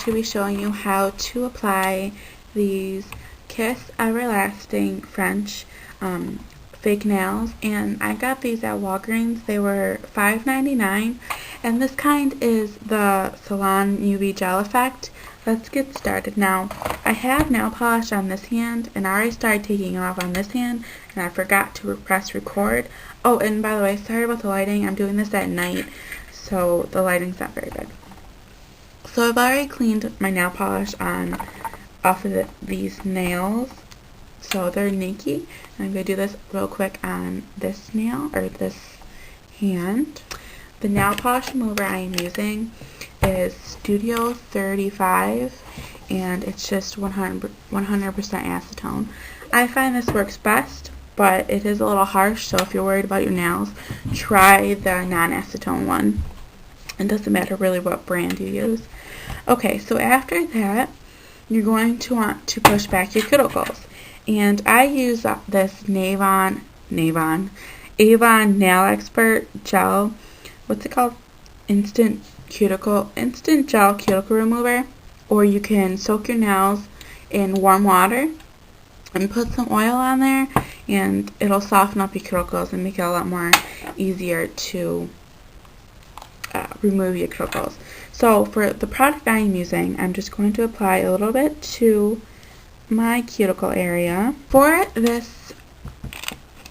to be showing you how to apply these Kiss Everlasting French fake nails, and I got these at Walgreens. They were $5.99, and this kind is the Salon UV Gel Effect. Let's get started. Now, I have nail polish on this hand, and I already started taking it off on this hand, and I forgot to press record. Oh, and by the way, sorry about the lighting. I'm doing this at night, so the lighting's not very good. So I've already cleaned my nail polish off of these nails, so they're naked. And I'm going to do this real quick on this nail, or this hand. The nail polish remover I am using is Studio 35, and it's just 100% acetone. I find this works best, but it is a little harsh, so if you're worried about your nails, try the non-acetone one. It doesn't matter really what brand you use. Okay, so after that, you're going to want to push back your cuticles. And I use this Avon Nail Expert Gel. What's it called? Instant Gel Cuticle Remover. Or you can soak your nails in warm water and put some oil on there, and it'll soften up your cuticles and make it a lot more easier to remove your cuticles. So for the product I am using, I'm just going to apply a little bit to my cuticle area. For this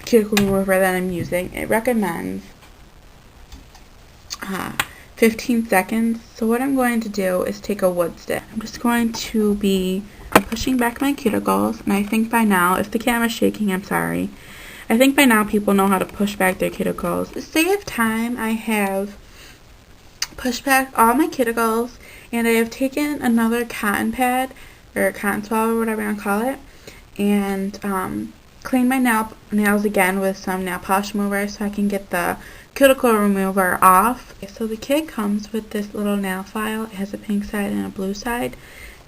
cuticle remover that I'm using, it recommends 15 seconds. So what I'm going to do is take a wood stick. I'm just going to be pushing back my cuticles, and I think by now, if the camera's shaking, I'm sorry. I think by now people know how to push back their cuticles. To save time, I have pushed back all my cuticles, and I have taken another cotton pad, or cotton swab, or whatever you want to call it, and cleaned my nails again with some nail polish remover so I can get the cuticle remover off. Okay, so the kit comes with this little nail file. It has a pink side and a blue side.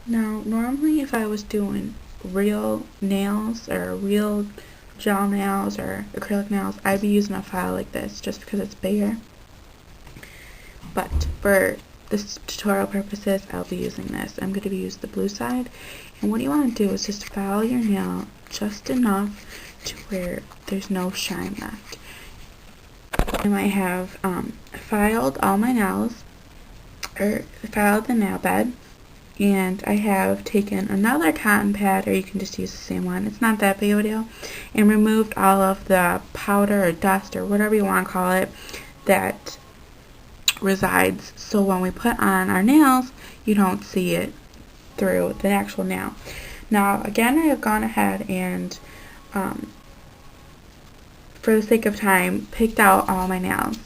Now, normally if I was doing real nails, or real gel nails, or acrylic nails, I'd be using a file like this just because it's bigger. But for this tutorial purposes, I'll be using this. I'm going to use the blue side. And what you want to do is just file your nail just enough to where there's no shine left. And I have filed all my nails, or filed the nail bed. And I have taken another cotton pad, or you can just use the same one, it's not that big of a deal, and removed all of the powder or dust or whatever you want to call it that resides, so when we put on our nails, you don't see it through the actual nail. Now again, I have gone ahead and for the sake of time, picked out all my nails.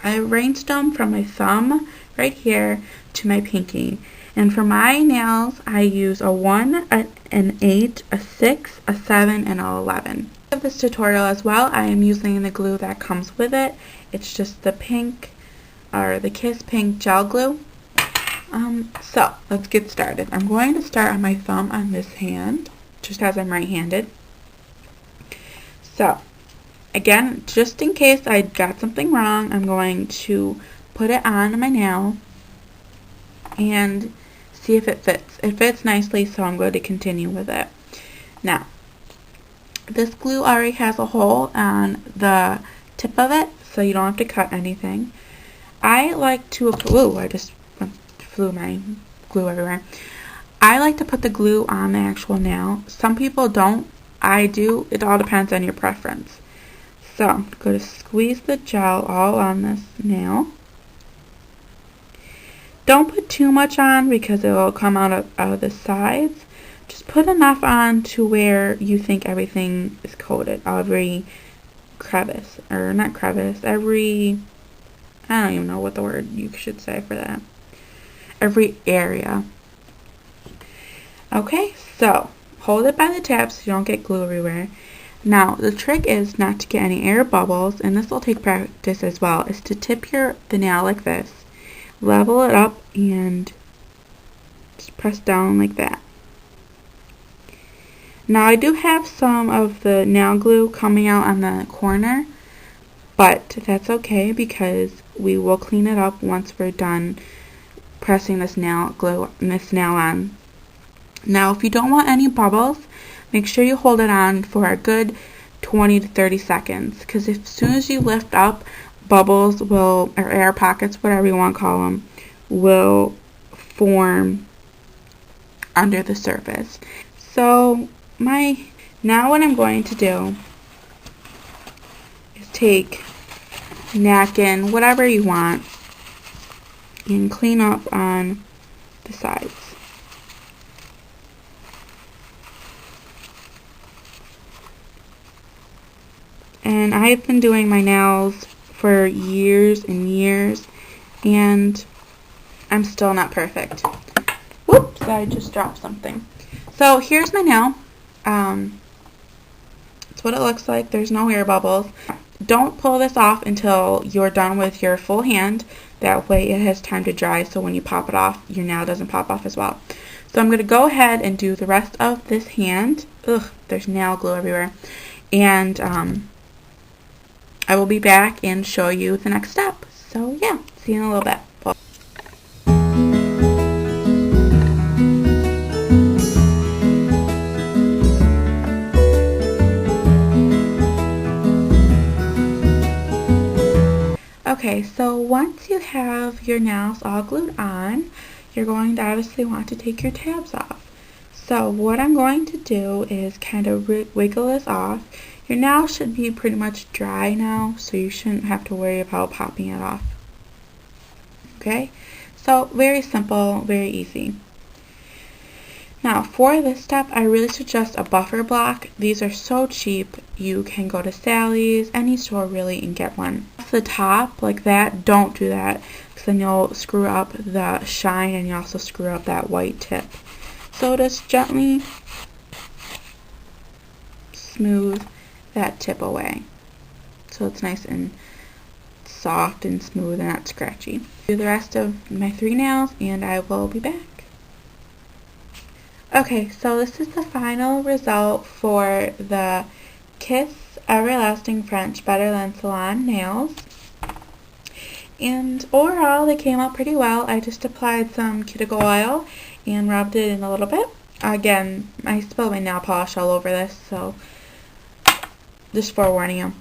I arranged them from my thumb right here to my pinky. And for my nails, I use a 1, an 8, a 6, a 7, and an 11. For this tutorial as well, I am using the glue that comes with it. It's just the pink, or the Kiss Pink Gel Glue. So, let's get started. I'm going to start on my thumb on this hand, just as I'm right-handed. So, again, just in case I got something wrong, I'm going to put it on my nail and see if it fits. It fits nicely, so I'm going to continue with it. Now, this glue already has a hole on the tip of it, so you don't have to cut anything. I like to, I just flew my glue everywhere. I like to put the glue on the actual nail. Some people don't. I do. It all depends on your preference. So, I'm going to squeeze the gel all on this nail. Don't put too much on because it will come out of the sides. Just put enough on to where you think everything is coated. Every crevice, or not crevice, every, I don't even know what the word you should say for that. Every area. Okay, so hold it by the tip so you don't get glue everywhere. Now, the trick is not to get any air bubbles, and this will take practice as well, is to tip the nail like this. Level it up and just press down like that. Now I do have some of the nail glue coming out on the corner, but that's okay because we will clean it up once we're done pressing this nail on. Now, if you don't want any bubbles, make sure you hold it on for a good 20 to 30 seconds, because as soon as you lift up, bubbles will, or air pockets, whatever you want to call them, will form under the surface. So now what I'm going to do is take napkin, whatever you want, and clean up on the sides. And I've been doing my nails for years and years, and I'm still not perfect. Whoops, I just dropped something. So here's my nail. That's what it looks like. There's no air bubbles. Don't pull this off until you're done with your full hand. That way it has time to dry, so when you pop it off, your nail doesn't pop off as well. So I'm going to go ahead and do the rest of this hand. Ugh, there's nail glue everywhere. And I will be back and show you the next step. So yeah, see you in a little bit. Okay, so once you have your nails all glued on, you're going to obviously want to take your tabs off. So what I'm going to do is kind of wiggle this off. Your nail should be pretty much dry now, so you shouldn't have to worry about popping it off. Okay, so very simple, very easy. Now for this step, I really suggest a buffer block. These are so cheap. You can go to Sally's, any store really, and get one. Off the top like that, don't do that, because then you'll screw up the shine and you also screw up that white tip. So just gently smooth that tip away, so it's nice and soft and smooth and not scratchy. Do the rest of my 3 nails and I will be back. Okay, so this is the final result for the Kiss Everlasting French Better Than Salon nails. And overall they came out pretty well. I just applied some cuticle oil and rubbed it in a little bit. Again, I spilled my nail polish all over this, so just forewarning you,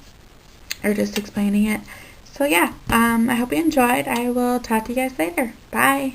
or just explaining it. So yeah, I hope you enjoyed. I will talk to you guys later. Bye.